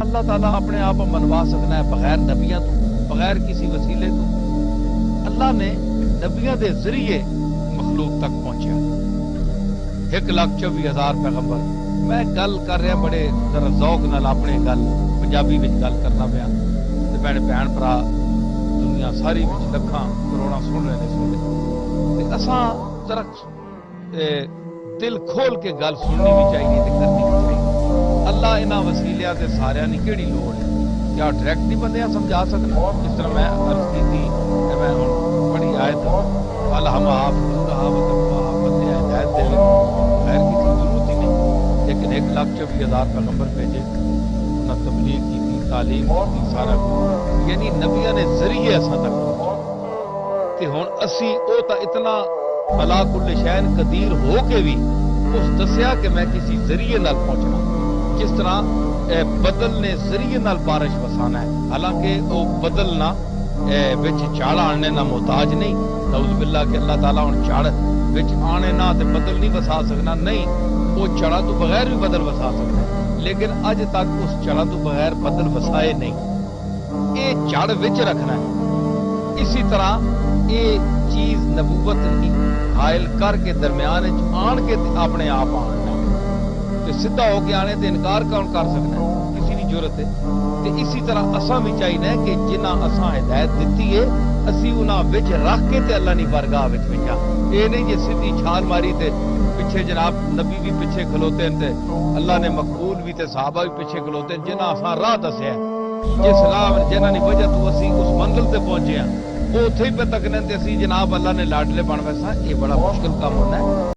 اللہ تعالیٰ اپنے آپ منوا سکنا ہے بغیر نبیاں تو، بغیر کسی وسیلے تو۔ اللہ نے نبیاں دے ذریعے مخلوق تک پہنچیا، 1,24,000 پیغمبر۔ میں گل کر رہا بڑے ذرا ذوق نال اپنے گل پنجابی وچ گل کرنا پیا تے میرے بہن بھرا دنیا ساری وچ لکھاں کروڑاں سن رہے نے تے اساں ذرا دل کھول کے گل سننی بھی چاہیے تے کرنی بھی چاہیے۔ اللہ انہاں وسیلیاں تے سارے دی کیڑی لوڑ ہے؟ کیا ڈائریکٹ نہیں بندیاں سمجھا سکنا؟ جس طرح میں عرض کی تھی کہ میں ہن بڑی آیت الہمہا فجورہا وتقواہا بندے ہدایت دے خیر کسی ضرورت ہی نہیں، لیکن 1,24,000 پیغمبر بھیجے، انہاں تبلیغ کی تھی، تعلیم کی تھی، سارا کچھ، یعنی نبیاں نے ذریعے اساں تک پہنچے تے ہن اسی او تا اتنا علا کل شین قدیر ہو کے بھی اس دسیا کہ میں کسی ذریعے نال پہنچنا، جس طرح بدل نے ذریعے نال بارش وسانا ہے، حالانکہ وہ بدل نہ وچ چاڑ آنے نہ محتاج نہیں، نعوذ باللہ کہ اللہ تعالیٰ ہن چاڑ وچ آنے نہ تے بدل نہیں وسا سکنا، نہیں، وہ چڑا تو بغیر بھی بدل وسا سکتا ہے، لیکن اج تک اس چڑا تو بغیر بدل وسائے نہیں، یہ چڑ وچ رکھنا ہے۔ اسی طرح یہ چیز نبوت نہیں حائل کر کے درمیان آن کے اپنے آپ آنا تے سیدھا ہو کے آنے تے انکار کون کر سکنا ہے؟ کسی کی ضرورت ہے۔ تے اسی طرح اساں بھی چاہیے کہ جنہاں اساں ہدایت دیتی ہے اسی انہاں وچ رکھ کے تے اللہ دی بارگاہ وچ بھیجا، یہ نہیں جی سیدھی چھال ماری تے پیچھے جناب نبی بھی پیچھے کھلوتے ہیں تے اللہ نے مقبول بھی تے صحابہ بھی پیچھے کھلوتے ہیں، جنہاں اساں راہ دسیا جس سلام جنہاں دی وجہ تو اسی اس منزل تے پہنچے ہیں وہ اتنے ہی پہ تکنے تے اسی جناب اللہ نے لاڈلے بن ویسا، یہ بڑا مشکل کام ہونا ہے۔